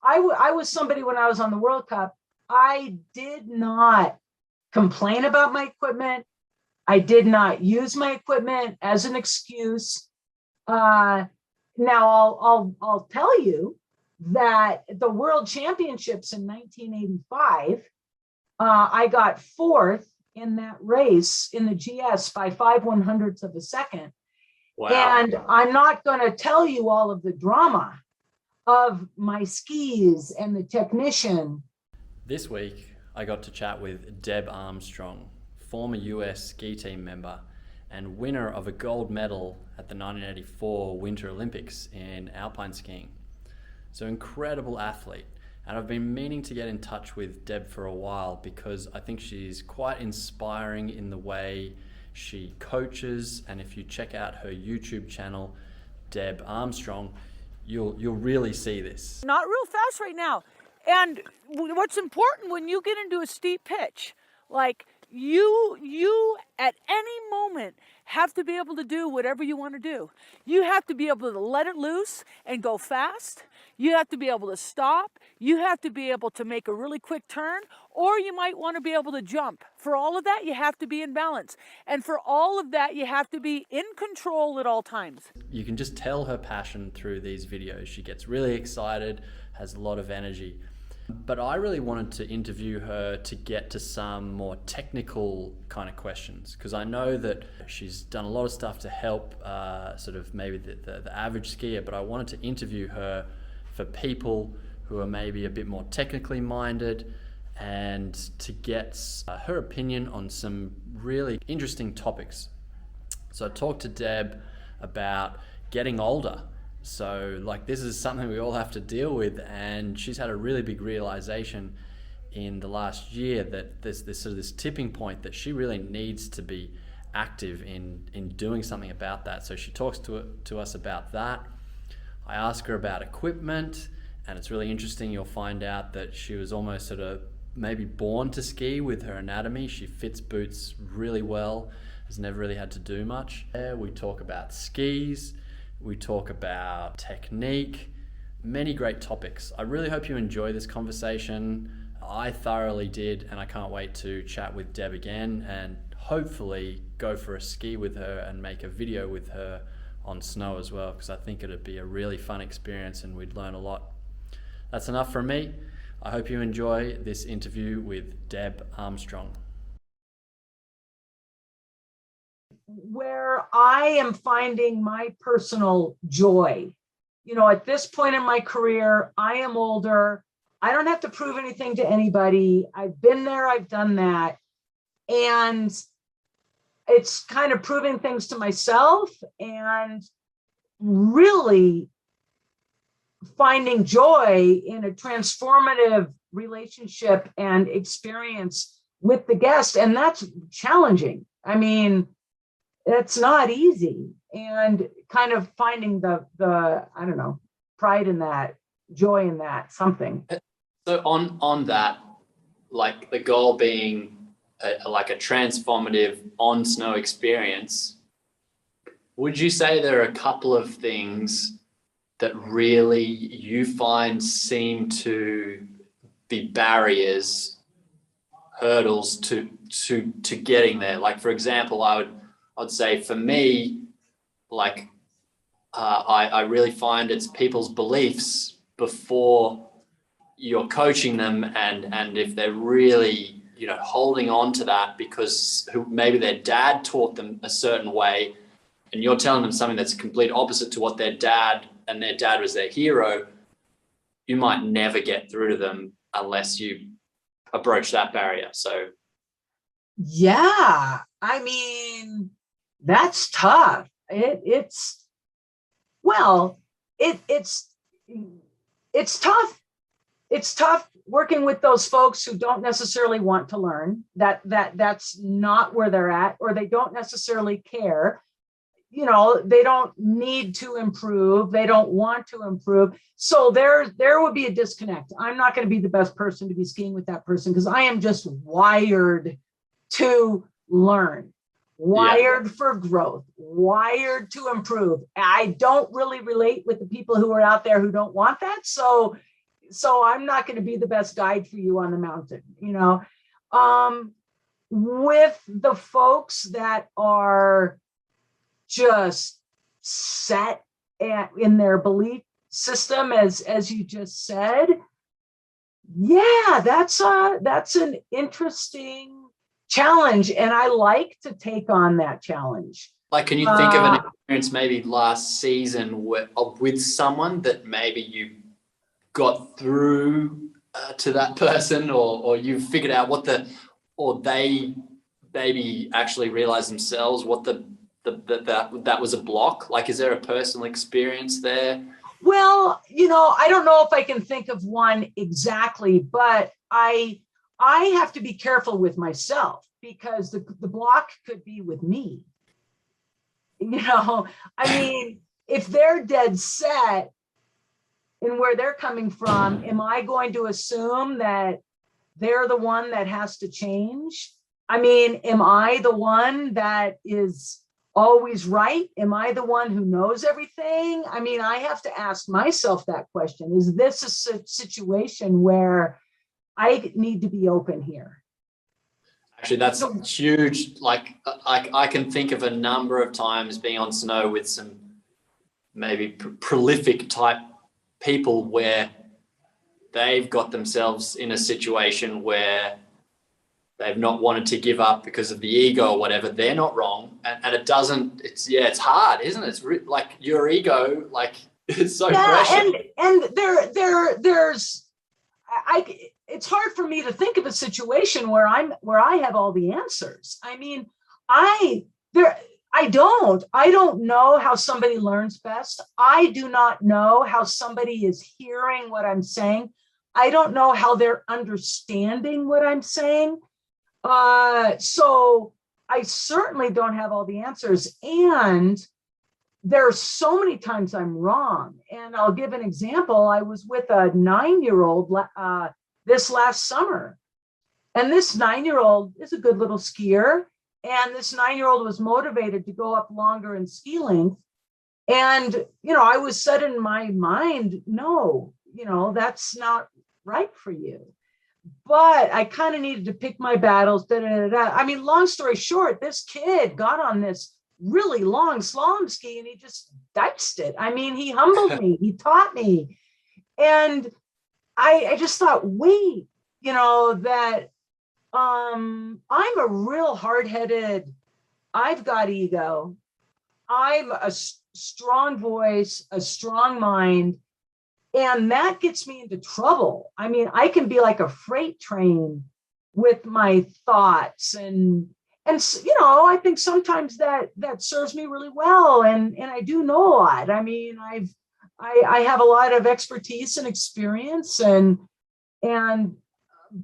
I was somebody when I was on the World Cup, I did not complain about my equipment. I did not use my equipment as an excuse. Now I'll tell you that the World Championships in 1985, I got fourth in that race in the GS by 5/100ths of a second. Wow. And I'm not going to tell you all of the drama of my skis and the technician. This week, I got to chat with Deb Armstrong, former US ski team member and winner of a gold medal at the 1984 Winter Olympics in alpine skiing. So incredible athlete. And I've been meaning to get in touch with Deb for a while because I think she's quite inspiring in the way she coaches. And if you check out her YouTube channel, Deb Armstrong, you'll really see this. Not real fast right now. And what's important when you get into a steep pitch, like you at any moment have to be able to do whatever you want to do. You have to be able to let it loose and go fast. You have to be able to stop. You have to be able to make a really quick turn, or you might want to be able to jump. For all of that, you have to be in balance. And for all of that, you have to be in control at all times. You can just tell her passion through these videos. She gets really excited, has a lot of energy. But I really wanted to interview her to get to some more technical kind of questions, because I know that she's done a lot of stuff to help sort of maybe the average skier, but I wanted to interview her for people who are maybe a bit more technically minded and to get her opinion on some really interesting topics. So I talked to Deb about getting older. So like this is something we all have to deal with, and she's had a really big realization in the last year that there's this tipping point that she really needs to be active in doing something about that. So she talks to us about that. I ask her about equipment, and it's really interesting. You'll find out that she was almost sort of maybe born to ski with her anatomy. She fits boots really well, has never really had to do much. We talk about skis. We talk about technique, many great topics. I really hope you enjoy this conversation. I thoroughly did, and I can't wait to chat with Deb again and hopefully go for a ski with her and make a video with her on snow as well, because I think it'd be a really fun experience and we'd learn a lot. That's enough from me. I hope you enjoy this interview with Deb Armstrong. Where I am finding my personal joy. You know, at this point in my career, I am older. I don't have to prove anything to anybody. I've been there, I've done that. And it's kind of proving things to myself and really finding joy in a transformative relationship and experience with the guest. And that's challenging. I mean, it's not easy, and kind of finding the I don't know, pride in that, joy in that, something. So on that, like the goal being like a transformative on snow experience, would you say there are a couple of things that really you find seem to be barriers, hurdles to getting there? Like, for example, I'd say for me, like I really find it's people's beliefs before you're coaching them, and if they're really, you know, holding on to that because maybe their dad taught them a certain way, and you're telling them something that's complete opposite to what their dad was their hero, you might never get through to them unless you approach that barrier. So yeah, I mean, that's tough. It's tough. It's tough working with those folks who don't necessarily want to learn. That's not where they're at, or they don't necessarily care. You know, they don't need to improve. They don't want to improve. So there would be a disconnect. I'm not going to be the best person to be skiing with that person because I am just wired to learn. Wired for growth, wired to improve. I don't really relate with the people who are out there who don't want that. So so I'm not going to be the best guide for you on the mountain, with the folks that are just set in their belief system, as you just said, yeah, that's an interesting challenge, and I like to take on that challenge. Like, can you think of an experience maybe last season with someone that maybe you got through to that person, or you figured out or they maybe actually realized themselves what that was a block? Like, is there a personal experience there? Well, I don't know if I can think of one exactly, but I have to be careful with myself, because the block could be with me. I mean, if they're dead set in where they're coming from, am I going to assume that they're the one that has to change? I mean, am I the one that is always right? Am I the one who knows everything? I mean, I have to ask myself that question. Is this a situation where I need to be open here? Actually, that's huge. Like, I can think of a number of times being on snow with some maybe prolific type people where they've got themselves in a situation where they've not wanted to give up because of the ego or whatever. They're not wrong. And it's hard, isn't it? It's like your ego, like, it's so precious. And it's hard for me to think of a situation where I have all the answers. I mean, I don't know how somebody learns best. I do not know how somebody is hearing what I'm saying. I don't know how they're understanding what I'm saying. So I certainly don't have all the answers. And there are so many times I'm wrong. And I'll give an example. I was with a 9-year-old this last summer. And this 9-year-old is a good little skier. And this 9-year-old was motivated to go up longer in ski length. And, I was set in my mind, no, that's not right for you. But I kind of needed to pick my battles. I mean, long story short, this kid got on this really long slalom ski and he just diced it. I mean, he humbled me, he taught me. And I just thought, wait, that I'm a real hard-headed, I've got ego. I'm a strong voice, a strong mind. And that gets me into trouble. I mean, I can be like a freight train with my thoughts. And I think sometimes that serves me really well. And I do know a lot. I mean, I have a lot of expertise and experience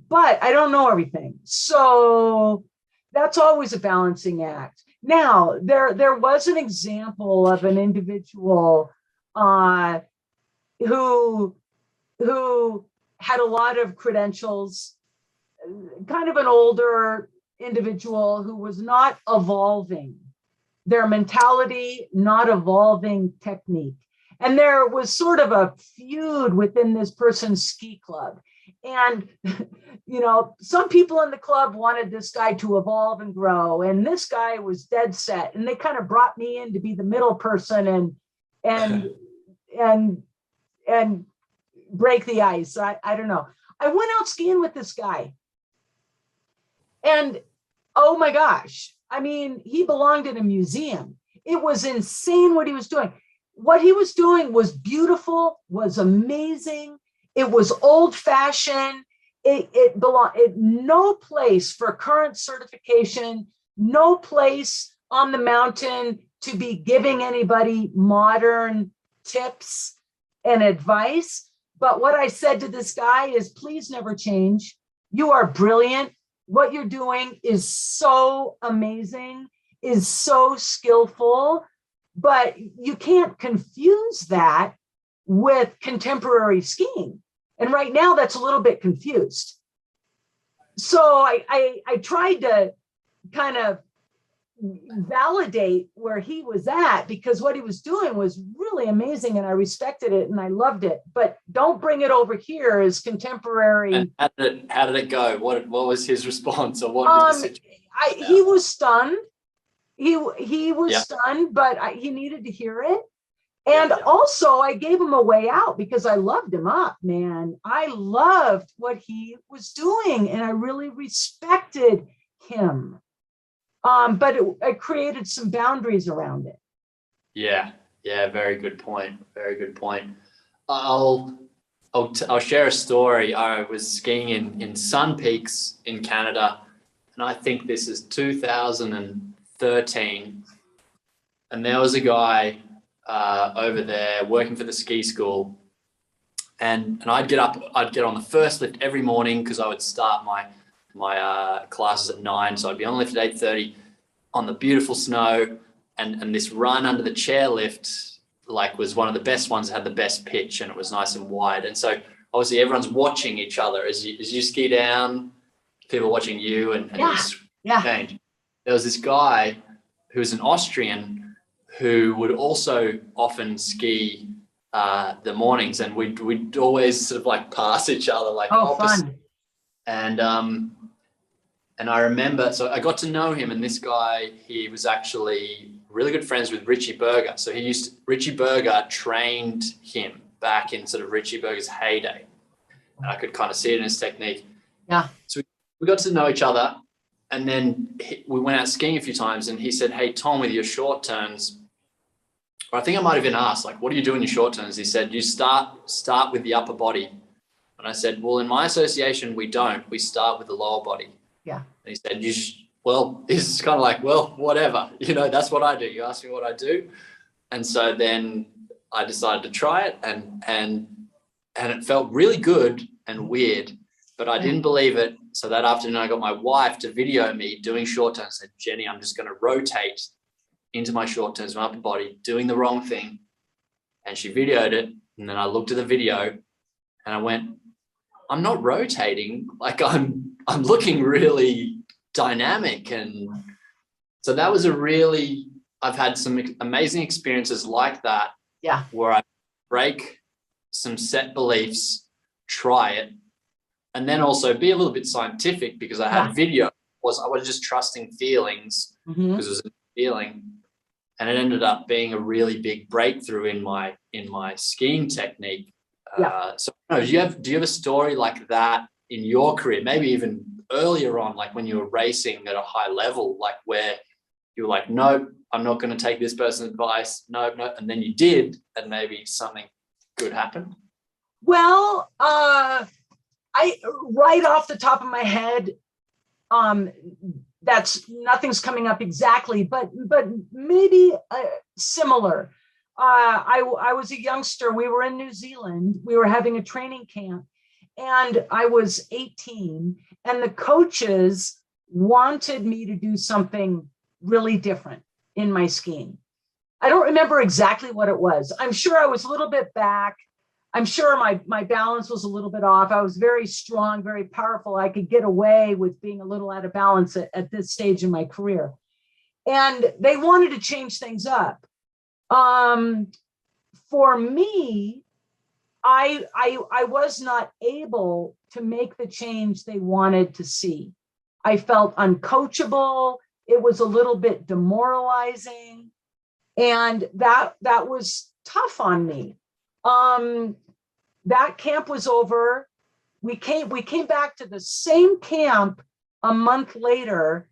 but I don't know everything. So that's always a balancing act. Now, there was an example of an individual who had a lot of credentials, kind of an older individual who was not evolving their mentality, not evolving technique. And there was sort of a feud within this person's ski club. And, some people in the club wanted this guy to evolve and grow. And this guy was dead set. And they kind of brought me in to be the middle person and break the ice. I don't know. I went out skiing with this guy. And oh my gosh, I mean, he belonged in a museum. It was insane what he was doing. What he was doing was beautiful, was amazing. It was old fashioned. It belonged, no place for current certification, no place on the mountain to be giving anybody modern tips and advice. But what I said to this guy is, please never change. You are brilliant. What you're doing is so amazing, is so skillful, but you can't confuse that with contemporary skiing. And right now that's a little bit confused. So I tried to kind of validate where he was at, because what he was doing was really amazing and I respected it and I loved it. But don't bring it over here as contemporary. And how did it go? What was his response, or what did the situation He was stunned. He was Yeah. stunned, but he needed to hear it. And also I gave him a way out because I loved him up, man. I loved what he was doing and I really respected him. But it created some boundaries around it. Yeah, very good point. Very good point. I'll share a story. I was skiing in Sun Peaks in Canada, and I think this is 2013. And there was a guy over there working for the ski school, and I'd get on the first lift every morning because I would start my classes at 9, so I'd be on the lift at 8:30 on the beautiful snow, and this run under the chairlift was one of the best ones. It had the best pitch and it was nice and wide, and so obviously everyone's watching each other as you ski down. People watching you and change. There was this guy who was an Austrian who would also often ski the mornings, and we'd always sort of pass each other Fun. And I remember, so I got to know him, and this guy, he was actually really good friends with Richie Berger. So Richie Berger trained him back in sort of Richie Berger's heyday. And I could kind of see it in his technique. Yeah. So we got to know each other, and then we went out skiing a few times, and he said, "Hey, Tom, with your short turns," or I think I might have been asked, what do you do in your short turns? He said, "You start with the upper body." And I said, "Well, in my association, we don't. We start with the lower body." Yeah. And he said, well, it's kind of well, whatever, that's what I do. You ask me what I do. And so then I decided to try it, and it felt really good and weird, but I didn't believe it. So that afternoon I got my wife to video me doing short turns. I said, "Jenny, I'm just going to rotate into my short turns, my upper body, doing the wrong thing." And she videoed it. And then I looked at the video and I went, I'm not rotating. I'm looking really dynamic. And so that was I've had some amazing experiences like that. Yeah. Where I break some set beliefs, try it, and then also be a little bit scientific, because I had video. I was just trusting feelings because it was a feeling. And it ended up being a really big breakthrough in my skiing technique. So do you have a story like that in your career, maybe even earlier on, when you were racing at a high level, where you were "Nope, I'm not going to take this person's advice. No, and then you did, and maybe something good happened? Well, I right off the top of my head, nothing's coming up exactly, but maybe similar. I was a youngster. We were in New Zealand. We were having a training camp, and I was 18, and the coaches wanted me to do something really different in my skiing. I don't remember exactly what it was. I'm sure I was a little bit back. I'm sure my balance was a little bit off. I was very strong, very powerful. I could get away with being a little out of balance at this stage in my career. And they wanted to change things up. For me, I was not able to make the change they wanted to see. I felt uncoachable. It was a little bit demoralizing. And that was tough on me. That camp was over. We came back to the same camp a month later,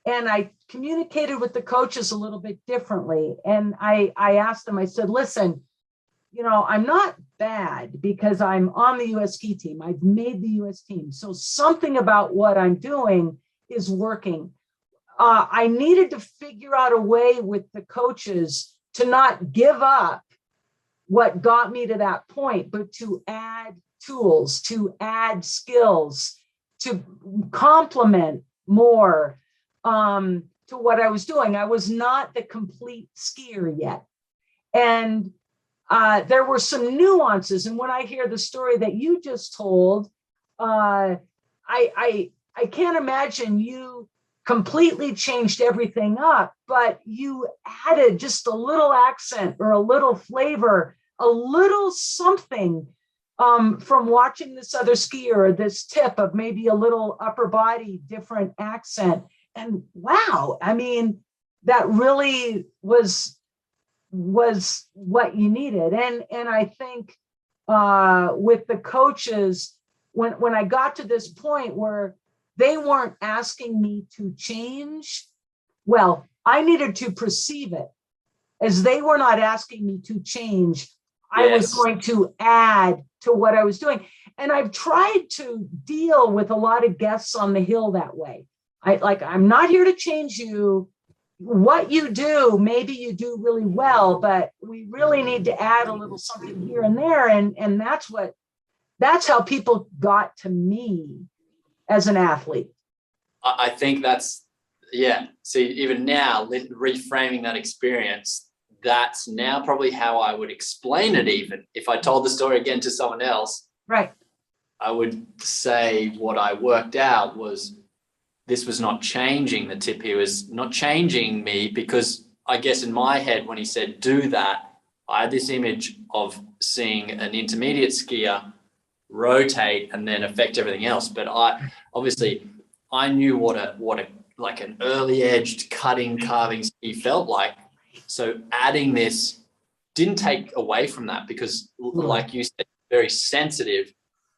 and I communicated with the coaches a little bit differently. And I asked them, I said, "Listen, I'm not bad because I'm on the US ski team. I've made the US team. So something about what I'm doing is working. I needed to figure out a way with the coaches to not give up what got me to that point, but to add tools, to add skills, to complement more to what I was doing. I was not the complete skier yet. And there were some nuances. And when I hear the story that you just told, I can't imagine you completely changed everything up, but you added just a little accent or a little flavor, a little something from watching this other skier, or this tip of maybe a little upper body, different accent. And wow, I mean, that really was what you needed. And I think with the coaches, when I got to this point where they weren't asking me to change, well, I needed to perceive it as they were not asking me to change. I was going to add to what I was doing. And I've tried to deal with a lot of guests on the Hill that way. I'm not here to change you. What you do, maybe you do really well, but we really need to add a little something here and there. And that's how people got to me as an athlete. I think that's, yeah. See, even now, reframing that experience, that's now probably how I would explain it. Even if I told the story again to someone else, right, I would say what I worked out was this was not changing the tip. He was not changing me, because I guess in my head, when he said do that, I had this image of seeing an intermediate skier rotate and then affect everything else. But I knew what a like an early edged cutting, carving ski felt like. So adding this didn't take away from that, because like you said, very sensitive.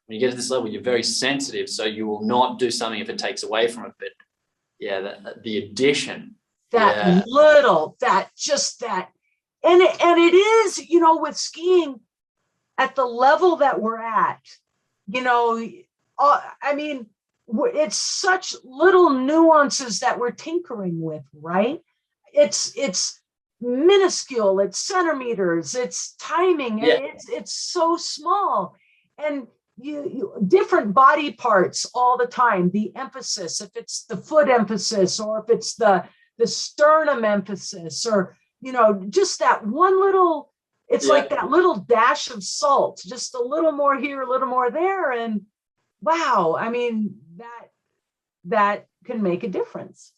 When you get to this level, you're very sensitive, so you will not do something if it takes away from it. But yeah, the addition, that little, that and it is, with skiing at the level that we're at, I mean, it's such little nuances that we're tinkering with, right? It's minuscule, it's centimeters, it's timing, and it's so small. And you different body parts all the time, the emphasis, if it's the foot emphasis, or if it's the sternum emphasis, or just that one little, it's like that little dash of salt, just a little more here, a little more there, and wow, I mean, that can make a difference.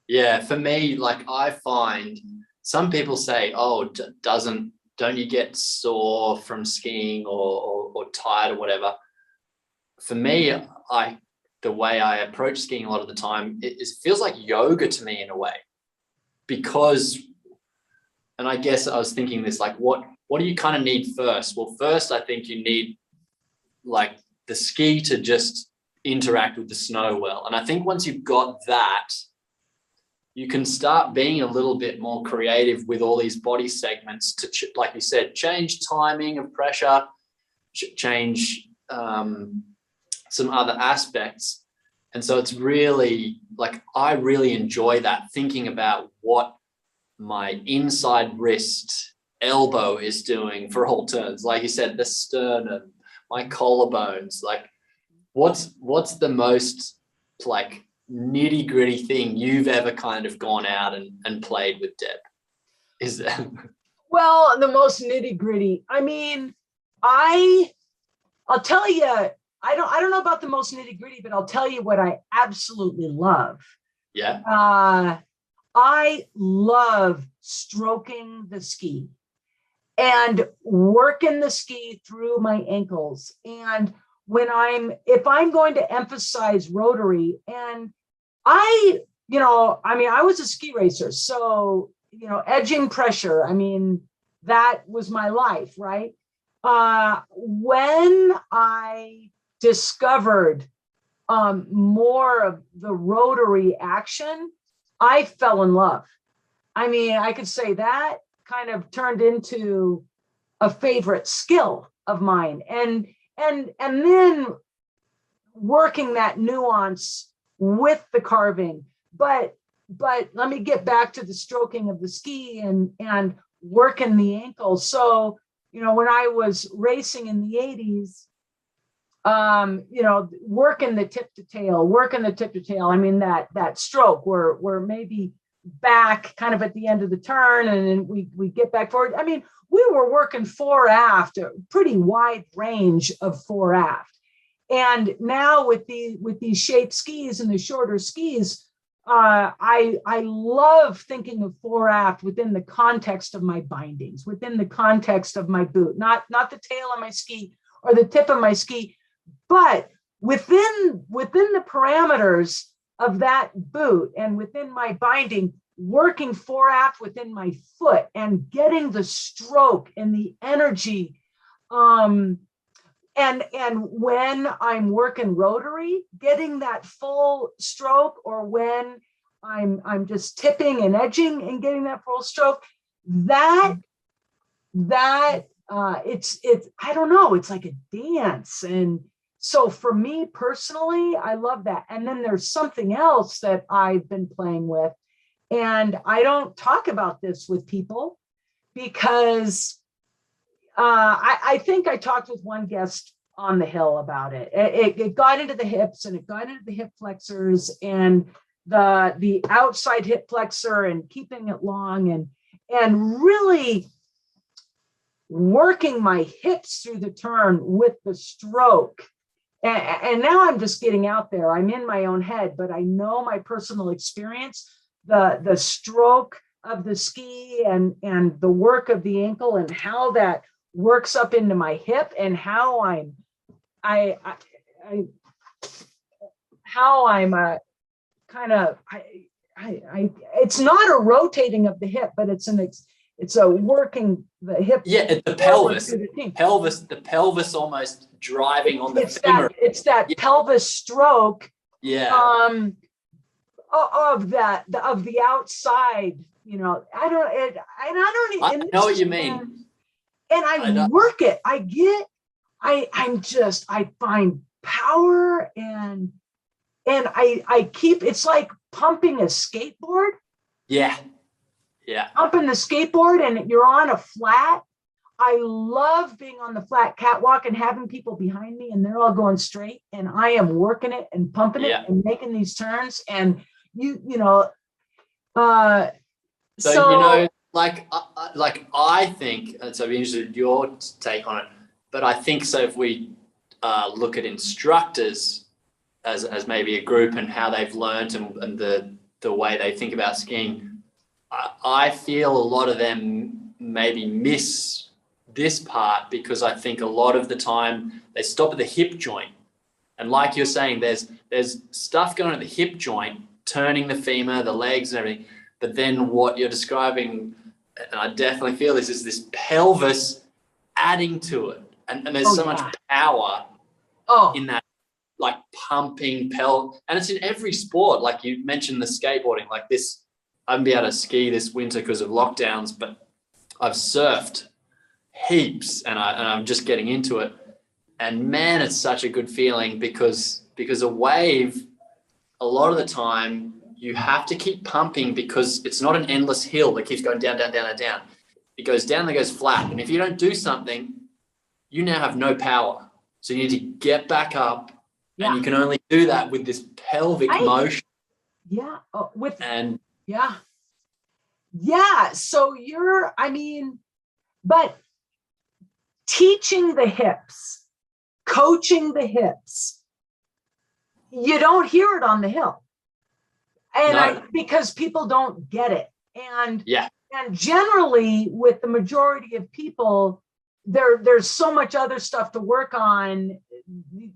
Yeah, for me, like, I find some people say, oh, don't you get sore from skiing or tired or whatever? For me, the way I approach skiing a lot of the time, it feels like yoga to me in a way, because, and I guess I was thinking this, like, what do you kind of need first? Well, first, I think you need like the ski to just interact with the snow well. And I think once you've got that, you can start being a little bit more creative with all these body segments to, like you said, change timing of pressure, change some other aspects. And so it's really like, I really enjoy that, thinking about what my inside wrist elbow is doing for all turns. Like you said, the sternum, my collarbones, like what's the most like nitty gritty thing you've ever kind of gone out and played with, Deb? Is that? Well, the most nitty gritty. I mean, I'll tell you, I don't know about the most nitty gritty, but I'll tell you what I absolutely love. Yeah. I love stroking the ski and working the ski through my ankles. And if I'm going to emphasize rotary, and I was a ski racer, so, edging pressure, I mean, that was my life, right? When I discovered more of the rotary action, I fell in love. I mean, I could say that kind of turned into a favorite skill of mine. And then working that nuance with the carving. But let me get back to the stroking of the ski and working the ankle. So, when I was racing in the 80s, working the tip to tail. I mean, that stroke where maybe back kind of at the end of the turn, and then we get back forward. I mean, we were working fore aft, a pretty wide range of fore aft. And now with these shaped skis and the shorter skis, I love thinking of fore aft within the context of my bindings, within the context of my boot, not the tail of my ski or the tip of my ski, but within the parameters of that boot and within my binding, working fore aft within my foot and getting the stroke and the energy. And when I'm working rotary, getting that full stroke, or when I'm just tipping and edging and getting that full stroke, it's I don't know, it's like a dance. And so for me personally, I love that. And then there's something else that I've been playing with, and I don't talk about this with people because I think I talked with one guest on the hill about it. It got into the hips, and it got into the hip flexors and the outside hip flexor and keeping it long and really working my hips through the turn with the stroke. And now I'm just getting out there. I'm in my own head, but I know my personal experience, the stroke of the ski and the work of the ankle and how that works up into my hip, and how I'm it's not a rotating of the hip, but it's a working the hip. Yeah, the pelvis almost driving on the femur. It's that pelvis stroke. Yeah. Of the outside, I know what you mean. And I work it. I find power and I keep, it's like pumping a skateboard. Yeah. Pumping the skateboard, and you're on a flat. I love being on the flat catwalk and having people behind me and they're all going straight, and I am working it and pumping it and making these turns. And I think, and so I'd be interested in your take on it, but I think so if we look at instructors as maybe a group and how they've learned and the way they think about skiing, I feel a lot of them maybe miss this part, because I think a lot of the time they stop at the hip joint. And like you're saying, there's stuff going on at the hip joint, turning the femur, the legs and everything. But then what you're describing, and I definitely feel this, is this pelvis adding to it. And there's so much power in that, like pumping and it's in every sport. Like you mentioned the skateboarding, like this, I haven't been able to ski this winter because of lockdowns, but I've surfed heaps and I'm just getting into it. And man, it's such a good feeling because a wave, a lot of the time you have to keep pumping, because it's not an endless hill that keeps going down, down, down, and down. It goes down, it goes flat. And if you don't do something, you now have no power. So you need to get back up, and you can only do that with this pelvic motion. Yeah. So but teaching the hips, coaching the hips, you don't hear it on the hill. And because people don't get it. And generally with the majority of people, there's so much other stuff to work on.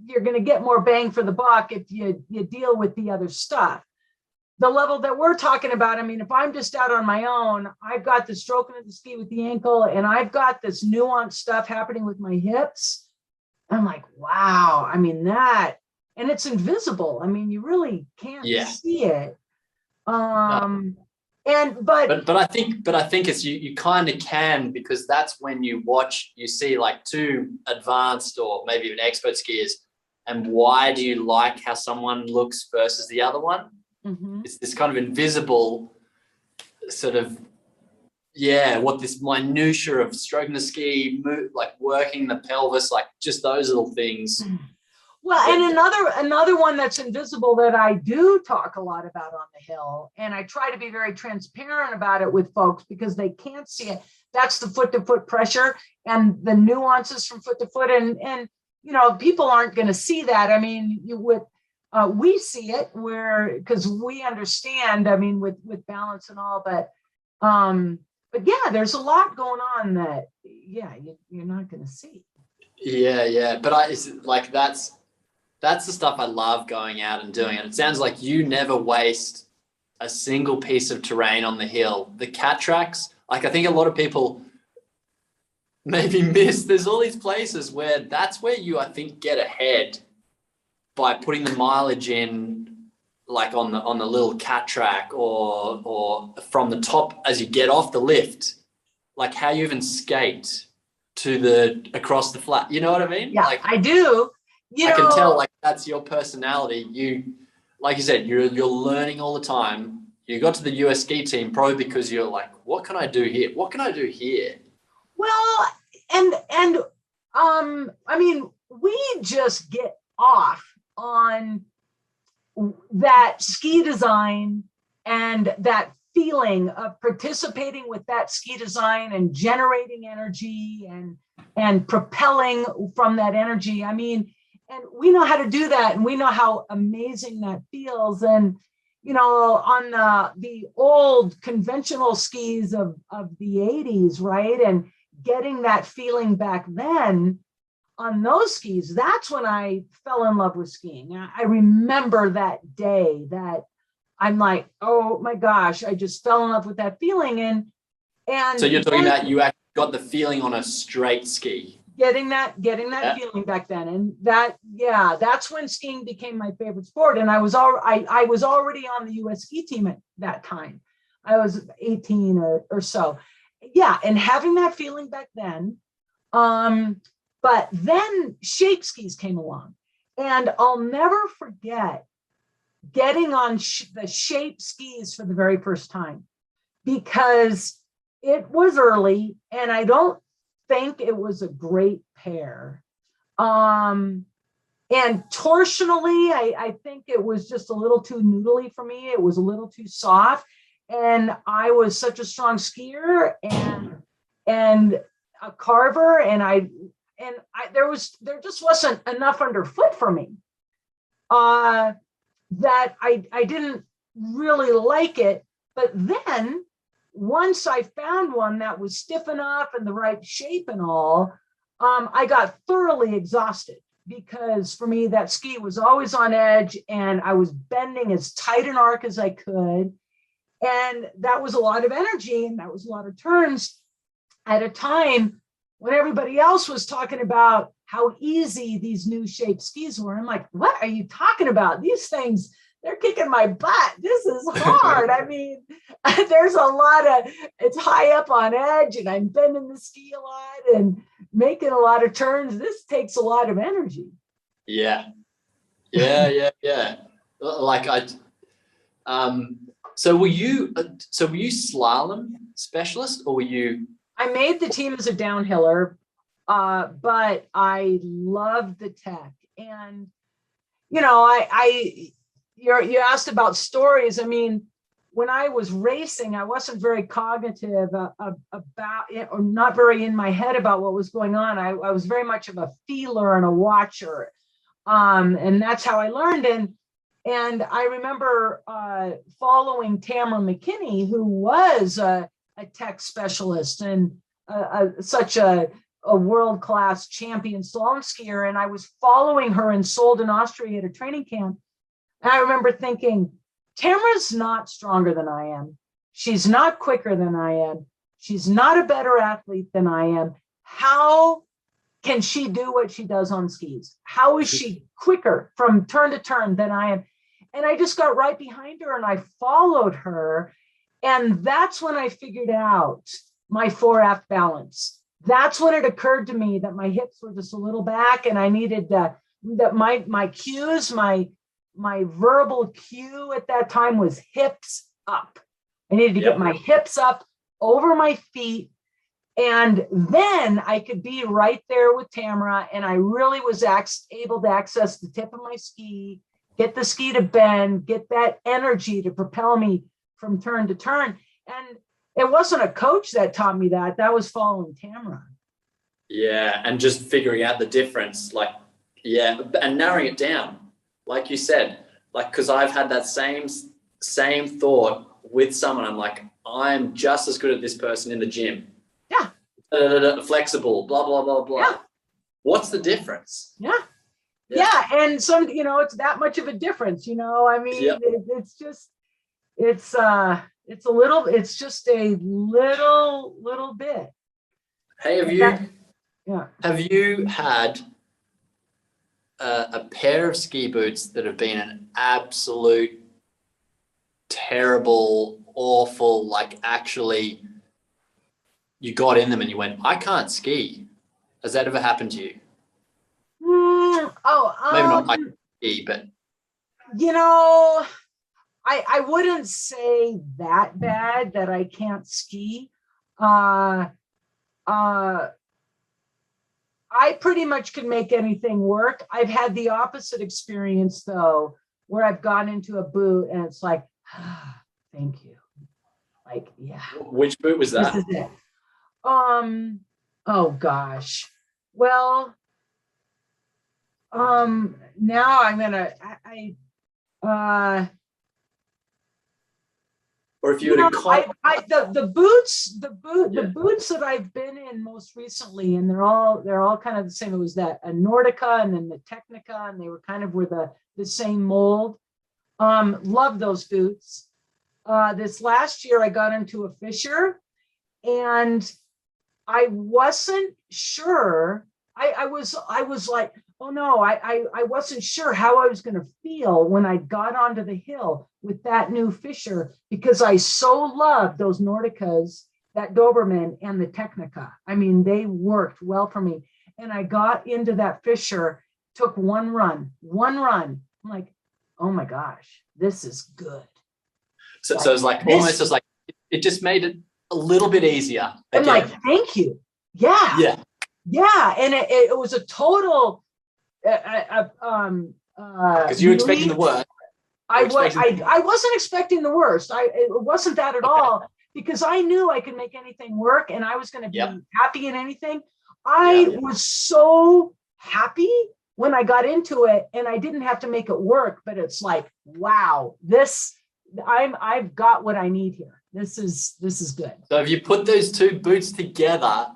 You're going to get more bang for the buck if you deal with the other stuff. The level that we're talking about, if I'm just out on my own, I've got the stroking of the ski with the ankle, and I've got this nuanced stuff happening with my hips. I'm like, wow. That, and it's invisible. You really can't see it. But I think it's you kind of can, because that's when you see like two advanced or maybe even expert skiers, and why do you like how someone looks versus the other one? Mm-hmm. It's this kind of invisible sort of, what this minutia of stroking the ski, like working the pelvis, like just those little things. Well, and another one that's invisible that I do talk a lot about on the hill, and I try to be very transparent about it with folks because they can't see it. That's the foot to foot pressure and the nuances from foot to foot. And people aren't going to see that. we see it because we understand, I mean, with balance and all, but yeah, there's a lot going on that, yeah, you're not going to see. Yeah. But it's like, that's the stuff I love going out and doing. And it sounds like you never waste a single piece of terrain on the hill. The cat tracks, like, I think a lot of people maybe miss, there's all these places where that's where you, I think, get ahead by putting the mileage in, like on the little cat track, or from the top as you get off the lift, like how you even skate to across the flat. You know what I mean? Yeah, like, I do. I can tell, like, that's your personality. You, like you said, you're learning all the time. You got to the US ski team probably because you're like, what can I do here? What can I do here? Well, and I mean, we just get off on that ski design and that feeling of participating with that ski design and generating energy and propelling from that energy. I mean, and we know how to do that, and we know how amazing that feels. And you know, on the old conventional skis of the 80s, right? And getting that feeling back then on those skis, that's when I fell in love with skiing. I remember that day that I'm like, oh my gosh, I just fell in love with that feeling. And So you're talking about you actually got the feeling on a straight ski. getting that feeling back then. And that's when skiing became my favorite sport. And I was already on the US ski team at that time. I was 18 or so. Yeah. And having that feeling back then. But then shape skis came along, and I'll never forget getting on the shape skis for the very first time, because it was early and I don't think it was a great pair. And torsionally, I think it was just a little too noodly for me. It was a little too soft. And I was such a strong skier and a carver, and there just wasn't enough underfoot for me. That I didn't really like it. But then once I found one that was stiff enough and the right shape and all, I got thoroughly exhausted, because for me, that ski was always on edge and I was bending as tight an arc as I could. And that was a lot of energy, and that was a lot of turns at a time when everybody else was talking about how easy these new shape skis were. I'm like, what are you talking about? These things, they're kicking my butt. This is hard. I mean, there's a lot of, it's high up on edge, and I'm bending the ski a lot and making a lot of turns. This takes a lot of energy. Yeah. Like so were you slalom specialist, or were you? I made the team as a downhiller, but I loved the tech. And, you know, you asked about stories. I mean, when I was racing, I wasn't very cognitive about it, or not very in my head about what was going on. I was very much of a feeler and a watcher. And that's how I learned. And I remember following Tamara McKinney, who was a tech specialist and such a world-class champion slalom skier. And I was following her in Solden, Austria at a training camp. And I remember thinking, Tamara's not stronger than I am. She's not quicker than I am. She's not a better athlete than I am. How can she do what she does on skis? How is she quicker from turn to turn than I am? And I just got right behind her and I followed her. And that's when I figured out my fore-aft balance. That's when it occurred to me that my hips were just a little back, and I needed that my cues, my verbal cue at that time was hips up. I needed to get my hips up over my feet. And then I could be right there with Tamara, and I really was able to access the tip of my ski, get the ski to bend, get that energy to propel me from turn to turn. And it wasn't a coach that taught me that. That was following Tamara. Yeah, and just figuring out the difference, like, and narrowing it down. like you said, like, because I've had that same thought with someone. I'm like, I'm just as good as this person in the gym. Yeah. Flexible, blah, blah, blah, blah. Yeah. What's the difference? Yeah. Yeah. And some, you know, it's that much of a difference, you know, I mean, Yep. it's just, it's just a little bit. Hey, have you had a pair of ski boots that have been an absolute terrible, awful, like actually you got in them and you went, I can't ski? Has that ever happened to you? Maybe not I can't ski, but you know, I wouldn't say that bad that I can't ski. I pretty much can make anything work. I've had the opposite experience though, where I've gone into a boot and it's like, thank you. Like, yeah. Which boot was that? This is it. Oh gosh. Well, now I'm gonna, Or if you were to the boots that I've been in most recently, and they're all kind of the same. It was that a Nordica and then the Technica, and they were kind of the same mold. Love those boots. This last year I got into a Fisher, and I wasn't sure. I was like, oh no, I wasn't sure how I was going to feel when I got onto the hill with that new Fisher, because I so loved those Nordicas, that Doberman and the Technica. I mean, they worked well for me. And I got into that Fisher, took one run. I'm like, oh my gosh, this is good. So it's like almost just like it just made it a little bit easier. I'm like, thank you. Yeah. Yeah. Yeah. And it was a total because you're expecting the worst. I wasn't expecting the worst. It wasn't that at all, because I knew I could make anything work and I was going to be happy in anything. I was so happy when I got into it and I didn't have to make it work, but it's like, wow, I've got what I need here. This is good. So have you put those two boots together?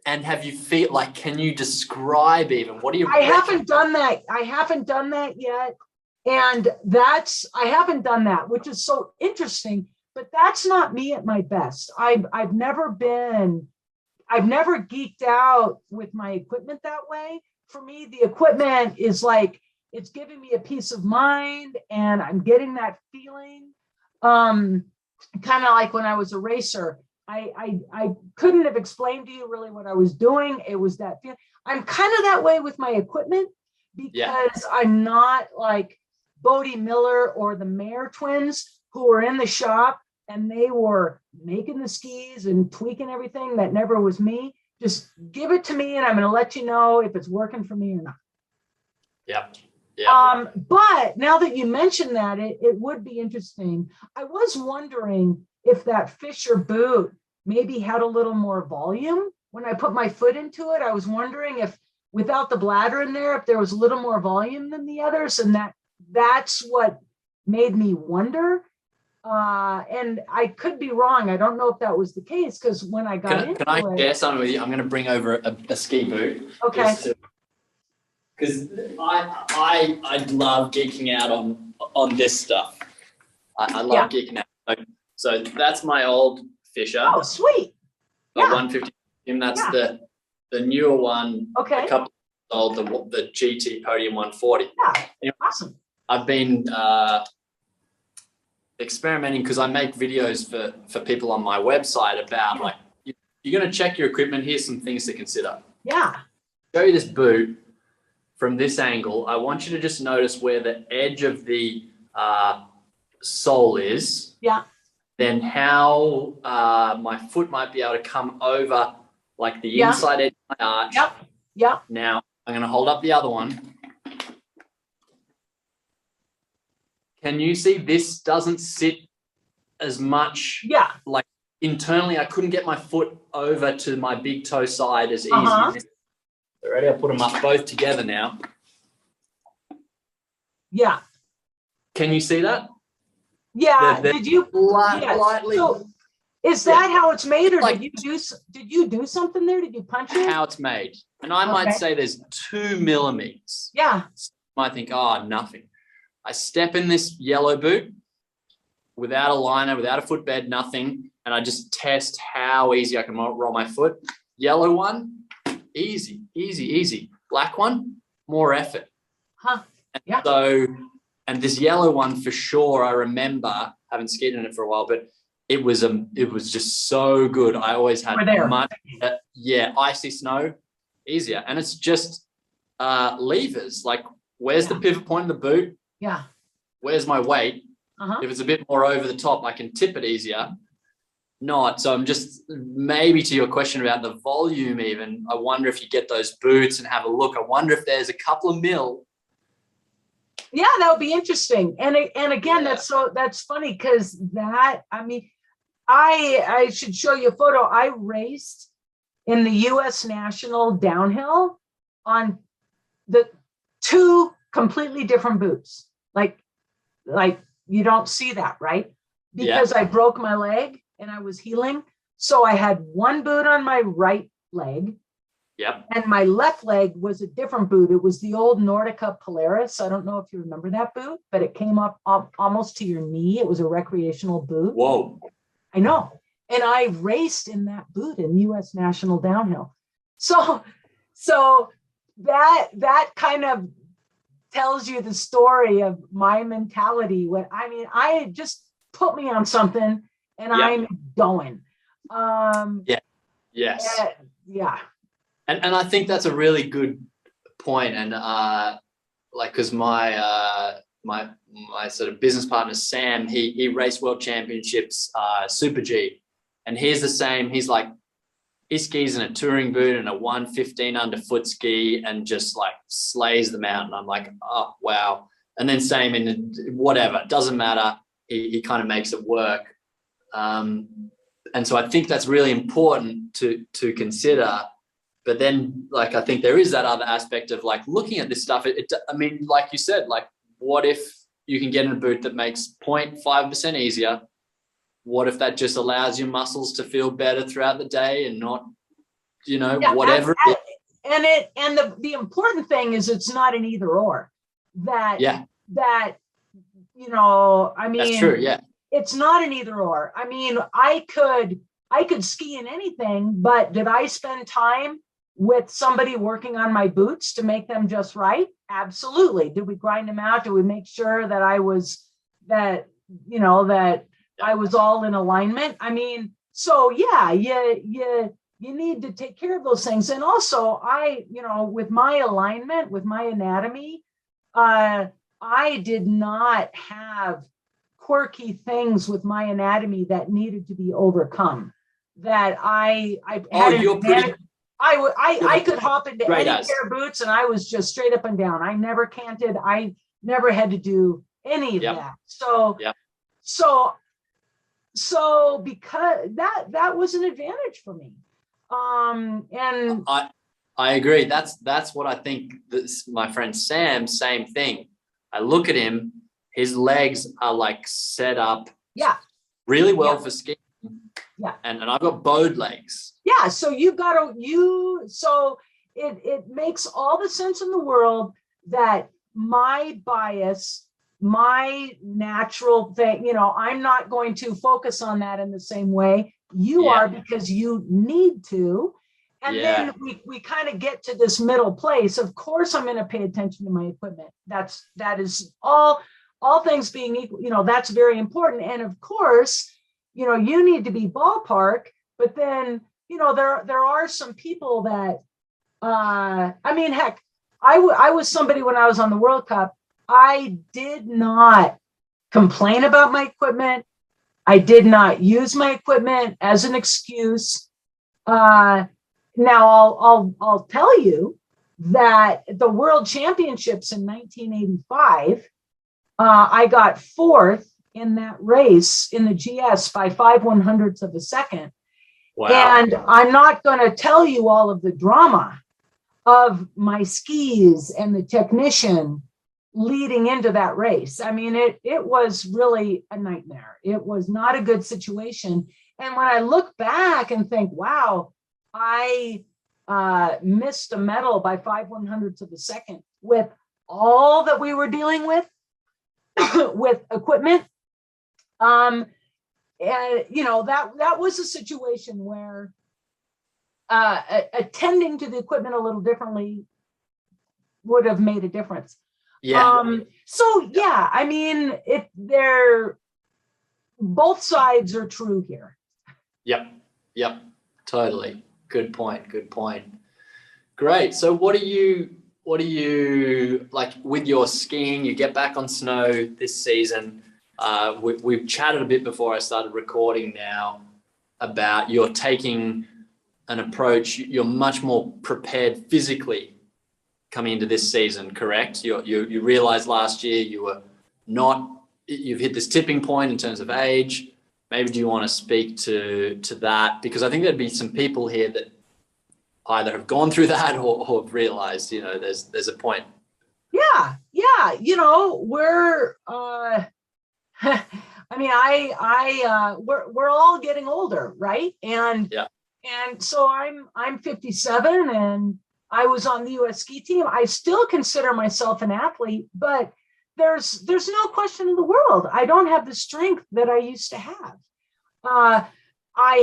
And have you feel like, can you describe even, what do you? I haven't done that yet. And I haven't done that, which is so interesting, but that's not me at my best. I've never geeked out with my equipment that way. For me, the equipment is like, it's giving me a peace of mind and I'm getting that feeling. Kind of like when I was a racer, I couldn't have explained to you really what I was doing. It was that feeling. I'm kind of that way with my equipment because I'm not like Bodie Miller or the Mayer twins who were in the shop and they were making the skis and tweaking everything. That never was me. Just give it to me and I'm going to let you know if it's working for me or not. Yep. But now that you mentioned that, it would be interesting. I was wondering if that Fisher boot maybe had a little more volume. When I put my foot into it, I was wondering if without the bladder in there, if there was a little more volume than the others. And that's what made me wonder. And I could be wrong. I don't know if that was the case, because when I got into it. Can I share something with you? I'm going to bring over a ski boot. Okay. Because I love geeking out on this stuff. I love geeking out. So that's my old Fisher. Oh, sweet. Yeah. 150. And that's the newer one. Okay. A couple of old, the GT Podium 140. Yeah. Anyway, awesome. I've been experimenting because I make videos for people on my website about like, you're going to check your equipment. Here's some things to consider. Yeah. Show you this boot from this angle. I want you to just notice where the edge of the sole is. Yeah. Then how my foot might be able to come over like the inside edge of my arch. Yep. Now I'm going to hold up the other one. Can you see this doesn't sit as much? Yeah. Like internally, I couldn't get my foot over to my big toe side as easy. So ready? I'll put them up both together now. Yeah. Can you see that? Yeah. They're Did you? Yes. Slightly. So is that how it's made, or Like- did you do something there? Did you punch it? How it's made. And I might Okay. say there's 2 millimeters. Yeah. Might think, oh, nothing. I step in this yellow boot without a liner, without a footbed, nothing. And I just test how easy I can roll my foot. Yellow one, easy, easy, easy. Black one, more effort. Huh. And Yeah. so, and this yellow one for sure, I remember, haven't skied in it for a while, but it was just so good. I always had We're there. much, icy snow, easier. And it's just levers. Like, where's the pivot point of the boot? Yeah. Where's my weight? Uh-huh. If it's a bit more over the top, I can tip it easier. Not. So I'm just, maybe to your question about the volume even, I wonder if you get those boots and have a look. I wonder if there's a couple of mil. Yeah, that would be interesting. And again, Yeah. that's funny because I should show you a photo. I raced in the US National downhill on the 2 completely different boots. Like you don't see that, right? Because I broke my leg and I was healing. So I had one boot on my right leg. Yep. And my left leg was a different boot. It was the old Nordica Polaris. I don't know if you remember that boot, but it came up almost to your knee. It was a recreational boot. Whoa. I know. And I raced in that boot in US National Downhill. So that kind of tells you the story of my mentality. I just put me on something and I'm going. Yes. Yeah. And I think that's a really good point. And because my sort of business partner, Sam, he raced world championships, Super G. And he's the same. He's like, he skis in a touring boot and a 115 underfoot ski and just like slays them out. And I'm like, oh, wow. And then same in whatever, it doesn't matter. He kind of makes it work. And so I think that's really important to consider. But then, like, I think there is that other aspect of like looking at this stuff. I mean, like you said, like, what if you can get in a boot that makes 0.5% easier? What if that just allows your muscles to feel better throughout the day and not, whatever? And the important thing is it's not an either or. That's true. Yeah. It's not an either or. I mean, I could ski in anything, but did I spend time with somebody working on my boots to make them just right? Absolutely. Did we grind them out? Did we make sure that I was all in alignment? I mean, so yeah, you need to take care of those things. And also with my alignment, with my anatomy, I did not have quirky things with my anatomy that needed to be overcome. That I had I could hop into any pair of boots and I was just straight up and down. I never canted. I never had to do any of that. So because that was an advantage for me. And I agree. That's what I think. My friend Sam, same thing. I look at him, his legs are like set up really well for skiing. Yeah. And I've got bowed legs. Yeah. So it makes all the sense in the world that my bias, my natural thing, I'm not going to focus on that in the same way you are, because you need to. And then we kind of get to this middle place. Of course, I'm going to pay attention to my equipment. That is all things being equal, that's very important. And of course, you need to be ballpark, but then, there are some people that, heck, I was somebody when I was on the World Cup, I did not complain about my equipment. I did not use my equipment as an excuse. Now I'll tell you that the World Championships in 1985, I got 4th in that race in the GS by 5/100ths of a second. Wow. And I'm not going to tell you all of the drama of my skis and the technician leading into that race. I mean, it was really a nightmare. It was not a good situation. And when I look back and think, wow, I missed a medal by 5/100ths of a second with all that we were dealing with, with equipment. And that was a situation where attending to the equipment a little differently would have made a difference. Yeah. So yeah, I mean, both sides are true here. Yep. Totally. Good point. Great. So what do you like with your skiing? You get back on snow this season. We've chatted a bit before I started recording now about you're taking an approach. You're much more prepared physically coming into this season, correct? You realized last year you've hit this tipping point in terms of age. Maybe do you want to speak to that? Because I think there'd be some people here that either have gone through that or have realized, there's a point. Yeah. We're I mean, we're all getting older, right? And so I'm 57 and I was on the US ski team. I still consider myself an athlete, but there's no question in the world. I don't have the strength that I used to have. I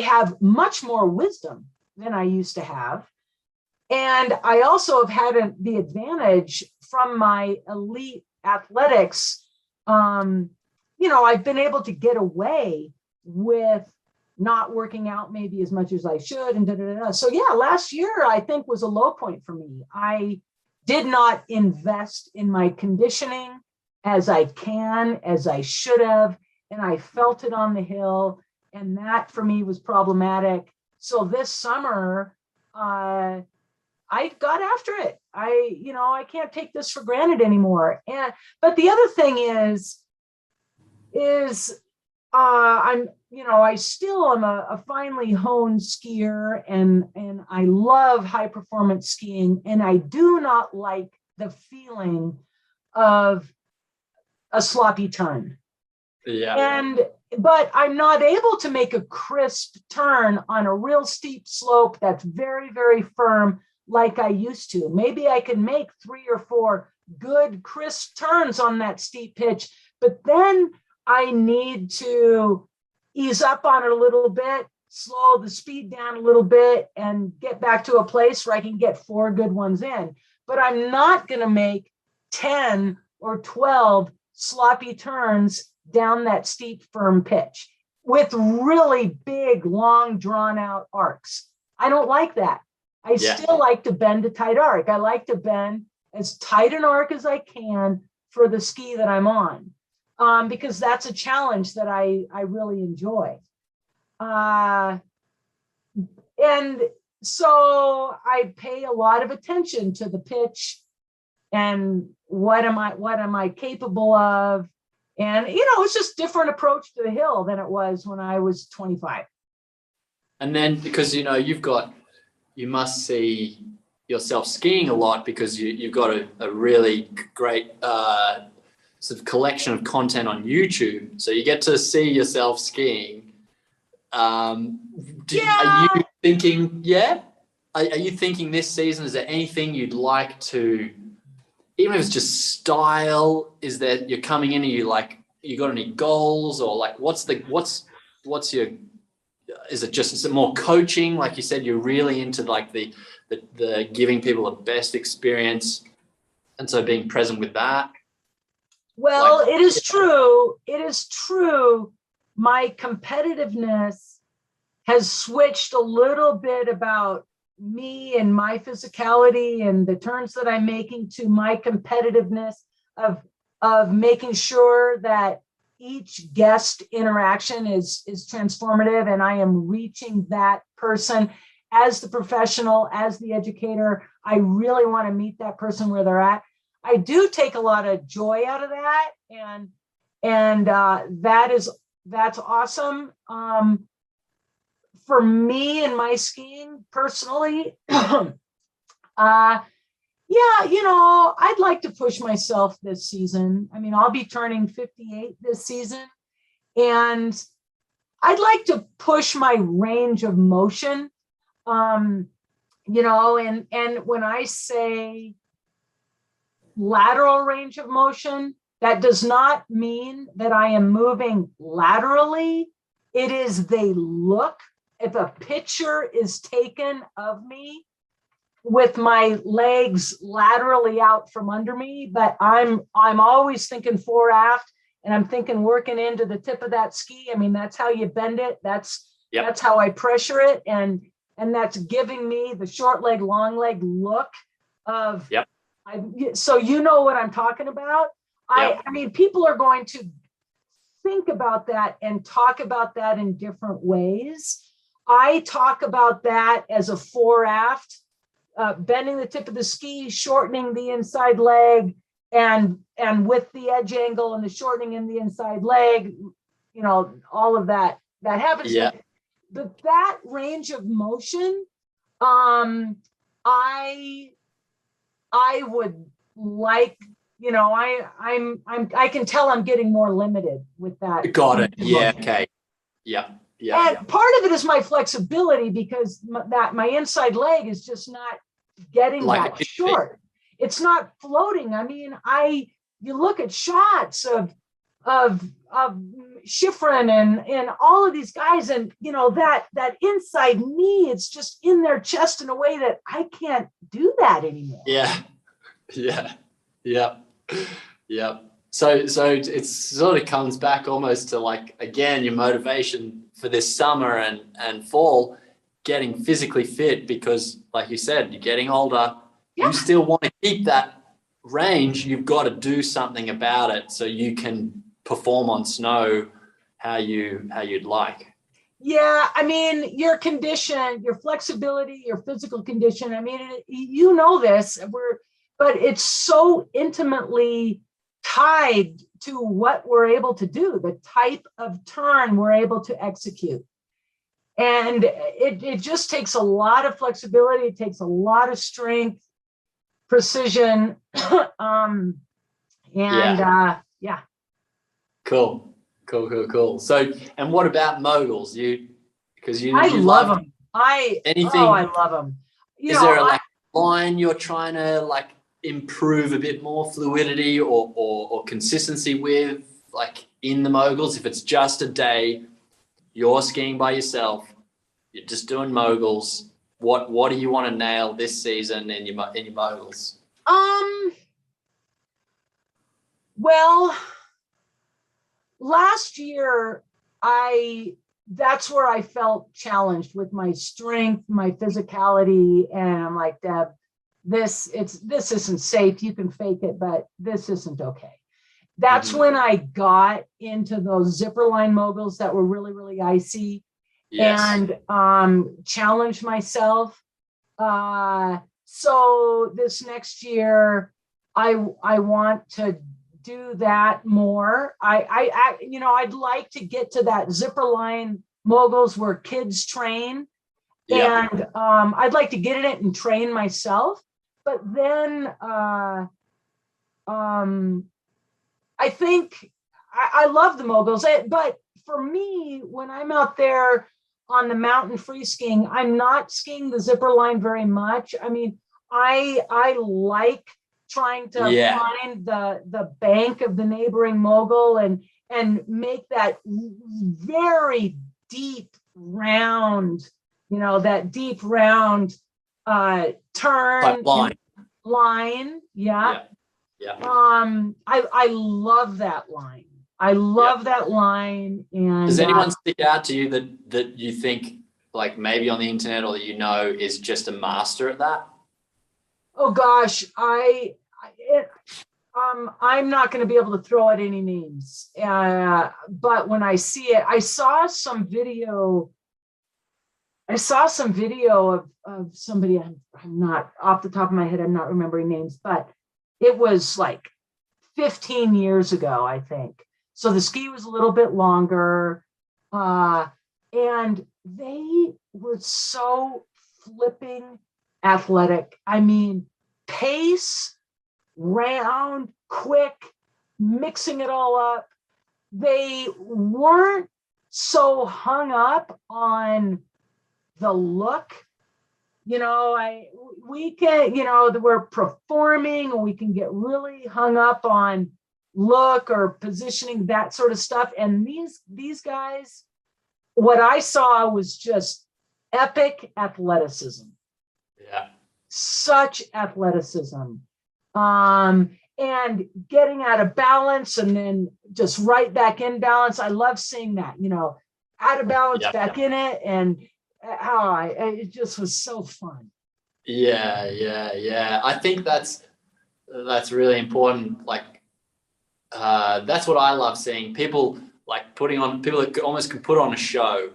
have much more wisdom than I used to have. And I also have had the advantage from my elite athletics. I've been able to get away with not working out maybe as much as I should. And So yeah, last year I think was a low point for me. I did not invest in my conditioning as I should have. And I felt it on the hill. And that for me was problematic. So this summer, I got after it. I can't take this for granted anymore. But the other thing is I still am a finely honed skier and I love high performance skiing. And I do not like the feeling of a sloppy turn. Yeah. But I'm not able to make a crisp turn on a real steep slope that's very, very firm like I used to. Maybe I can make 3 or 4 good crisp turns on that steep pitch, but then I need to ease up on it a little bit, slow the speed down a little bit, and get back to a place where I can get 4 good ones in. But I'm not going to make 10 or 12 sloppy turns down that steep, firm pitch with really big, long, drawn out arcs. I don't like that. I still like to bend a tight arc. I like to bend as tight an arc as I can for the ski that I'm on, because that's a challenge that I really enjoy. And so I pay a lot of attention to the pitch and what am I capable of? And, it's just different approach to the hill than it was when I was 25. And then because, you must see yourself skiing a lot because you've got a really great sort of collection of content on YouTube. So you get to see yourself skiing. Are you thinking, Are you thinking this season, is there anything you'd like to, even if it's just style, is that you're coming in and you got any goals or what's your, is it more coaching? Like you said, you're really into the giving people the best experience. And so being present with that. Well, it is true. It is true. My competitiveness has switched a little bit about me and my physicality and the turns that I'm making to my competitiveness of making sure that each guest interaction is transformative and I am reaching that person as the professional, as the educator. I really want to meet that person where they're at. I do take a lot of joy out of that, and that's awesome. For me and my skiing personally, Yeah, you know, I'd like to push myself this season. I mean, I'll be turning 58 this season, and I'd like to push my range of motion. You know, and when I say lateral range of motion, that does not mean that I am moving laterally. It is the look. If a picture is taken of me with my legs laterally out from under me, but I'm always thinking fore aft, and I'm thinking working into the tip of that ski. I mean, that's how you bend it. That's how I pressure it, and that's giving me the short leg, long leg look of. Yep. So you know what I'm talking about. Yep. I mean, people are going to think about that and talk about that in different ways. I talk about that as a fore aft, bending the tip of the ski, shortening the inside leg, and with the edge angle and the shortening in the inside leg, you know, all of that happens. Yeah. But that range of motion, I would like, you know, I can tell I'm getting more limited with that. Got it. Yeah. Okay. Yeah. Yeah. And part of it is my flexibility, because my inside leg is just not getting Like that short. It's not floating. I mean, you look at shots of Schifrin and all of these guys, and you know, that inside knee, it's just in their chest in a way that I can't do that anymore. Yeah. Yeah. Yeah. Yeah. So it sort of comes back almost to, like, again, your motivation for this summer and fall, getting physically fit, because like you said, you're getting older. Yeah. You still want to keep that range. You've got to do something about it so you can perform on snow how you'd like. Yeah, I mean, your condition, your flexibility, your physical condition. I mean, you know this, but it's so intimately tied to what we're able to do, the type of turn we're able to execute. And it just takes a lot of flexibility. It takes a lot of strength, precision. Yeah. Cool. So, and what about moguls? I love them. Anything? I love them. Is there a line you're trying to like improve a bit more fluidity or consistency with, like in the moguls? If it's just a day, you're skiing by yourself, you're just doing moguls, what do you want to nail this season in your moguls? Well, last year that's where I felt challenged with my strength, my physicality, and I'm like, Deb, this isn't safe. You can fake it, but this isn't okay. That's when I got into those zipper line moguls that were really, really icy. Yes. And challenged myself. So this next year, I want to do that more. I'd like to get to that zipper line moguls where kids train. Yeah. And I'd like to get in it and train myself. But then I think I love the moguls, but for me, when I'm out there on the mountain free skiing, I'm not skiing the zipper line very much. I mean, I like trying to find the bank of the neighboring mogul and make that very deep round, that deep round turn line. Yeah. I love that line. I love that line. And does anyone stick out to you that you think, like, maybe on the internet or that is just a master at that? Oh gosh, I'm not going to be able to throw out any names. But when I see it, I saw some video of somebody. I'm not off the top of my head. I'm not remembering names, but it was like 15 years ago, I think. So the ski was a little bit longer, and they were so flipping athletic. I mean, pace, round, quick, mixing it all up. They weren't so hung up on the look. We can, we're performing, and we can get really hung up on look or positioning, that sort of stuff. And these guys, what I saw was just epic athleticism. Yeah. Such athleticism. And getting out of balance and then just right back in balance. I love seeing that, out of balance, back in it. And it just was so fun. Yeah. I think that's really important. Like, that's what I love seeing. People like people that almost can put on a show,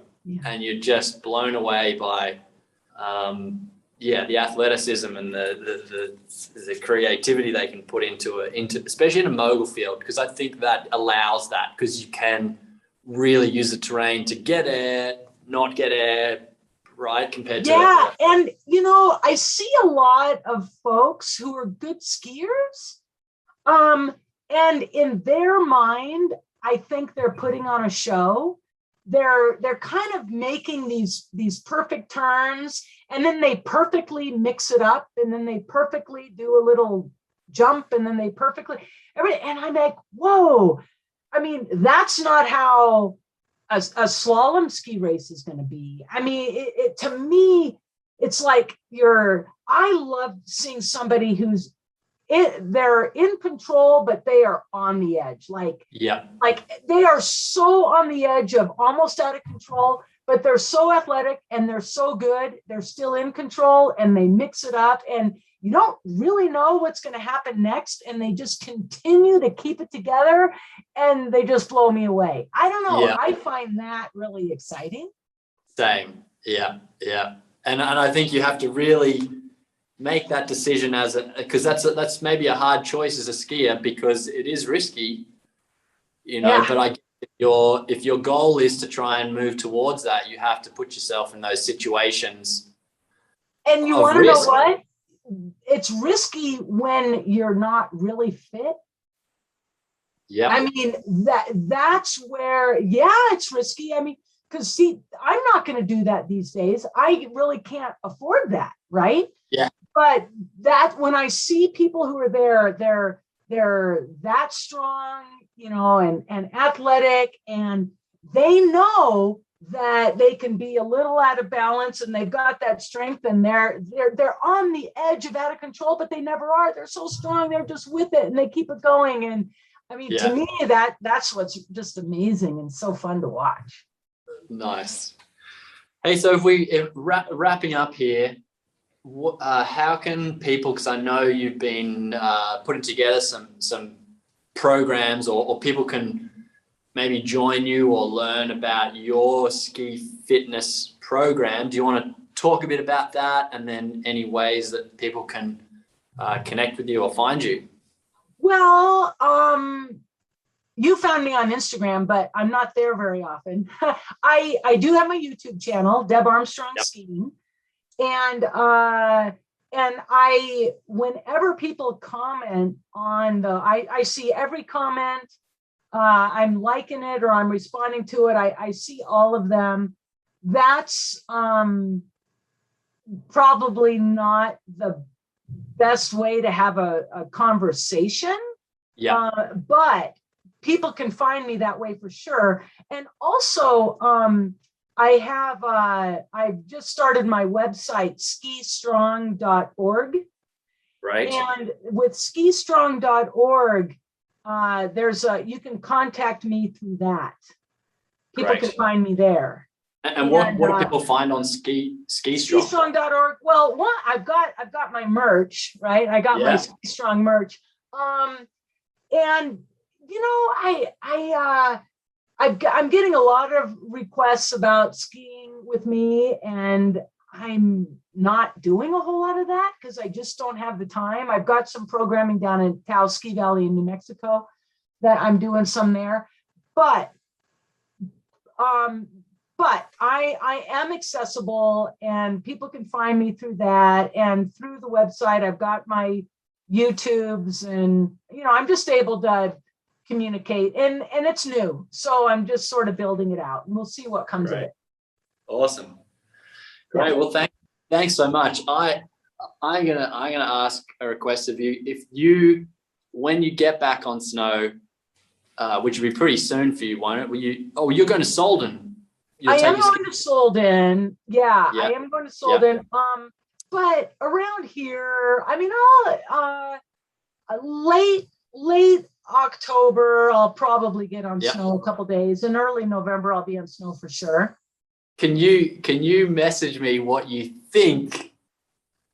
and you're just blown away by, the athleticism and the creativity they can put into especially in a mogul field, because I think that allows that, because you can really use the terrain to get air, not get air, right? Compared to and I see a lot of folks who are good skiers, and in their mind, I think they're putting on a show. They're kind of making these perfect turns, and then they perfectly mix it up, and then they perfectly do a little jump, and then they perfectly and I'm like, whoa. I mean, that's not how a slalom ski race is going to be. I mean, to me, it's like I love seeing somebody who's they're in control, but they are on the edge. Like they are so on the edge of almost out of control, but they're so athletic and they're so good. They're still in control, and they mix it up, and you don't really know what's going to happen next. And they just continue to keep it together, and they just blow me away. I don't know. Yeah. I find that really exciting. Same. Yeah. And I think you have to really make that decision because that's maybe a hard choice as a skier, because it is risky, but if your goal is to try and move towards that, you have to put yourself in those situations. And you want to know what? It's risky when you're not really fit. Yeah. I mean, that's where, it's risky. I mean, because see, I'm not going to do that these days. I really can't afford that, right? Yeah. But that when I see people who are they're that strong, and athletic, and they know that they can be a little out of balance, and they've got that strength, and they're on the edge of out of control, but they never are. They're so strong. They're just with it, and they keep it going. And I mean, to me, that's what's just amazing and so fun to watch. Nice. Hey, so if wrapping up here, how can people, because I know you've been putting together some programs, or people can maybe join you or learn about your ski fitness program. Do you want to talk a bit about that, and then any ways that people can connect with you or find you? Well, you found me on Instagram, but I'm not there very often. I do have my YouTube channel, Deb Armstrong Skiing. And I, whenever people comment on I see every comment, I'm liking it or I'm responding to it. I see all of them. That's probably not the best way to have a conversation. Yeah. But people can find me that way for sure. And also, I've just started my website, skistrong.org. Right. And with skistrong.org, you can contact me through that. People can find me there. And what do people find on Skistrong? Skistrong.org. Well, I've got my merch, right? I got my Skistrong merch. And I'm getting a lot of requests about skiing with me, and I'm not doing a whole lot of that because I just don't have the time. I've got some programming down in Taos Ski Valley in New Mexico that I'm doing some there. But but I am accessible, and people can find me through that, and through the website. I've got my YouTubes, and I'm just able to communicate, and it's new, so I'm just sort of building it out, and we'll see what comes of Great. it. Awesome. Great. Well, thanks so much. I'm gonna ask a request of you. If you, when you get back on snow, which will be pretty soon for you, won't it? You're going to Solden. I am going to Solden. Yeah, Yeah. I am going to Solden. But around here, I mean, late October, I'll probably get on snow a couple days. In early November, I'll be on snow for sure. Can you message me what you think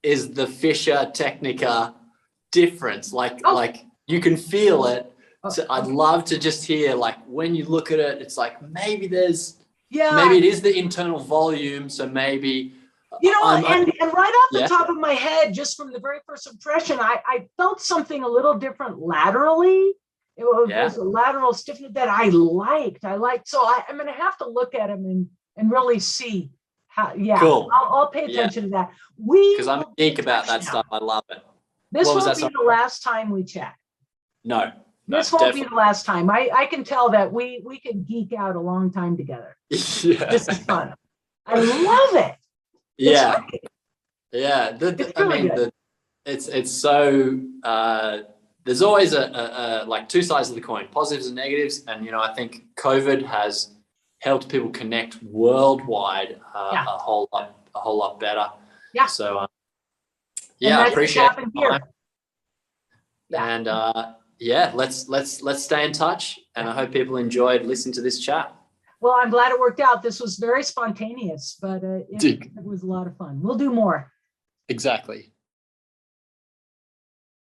is the Fischer Technica difference? Like you can feel it. So I'd love to just hear, like, when you look at it, it's like maybe it is the internal volume. So maybe and right off the top of my head, just from the very first impression, I felt something a little different laterally. It was a lateral stiffness that I liked. So I'm going to have to look at them and really see how. Yeah, cool. I'll pay attention to that. Because I'm a geek about that stuff. I love it. This won't be the last time we chat. No. This won't be the last time. I can tell that we can geek out a long time together. Yeah. This is fun. I love it. Yeah. Good. It's so there's always a like two sides of the coin, positives and negatives. And I think COVID has helped people connect worldwide a whole lot better. Yeah. So I appreciate it. Here. And let's stay in touch. And I hope people enjoyed listening to this chat. Well, I'm glad it worked out. This was very spontaneous, but it was a lot of fun. We'll do more. Exactly.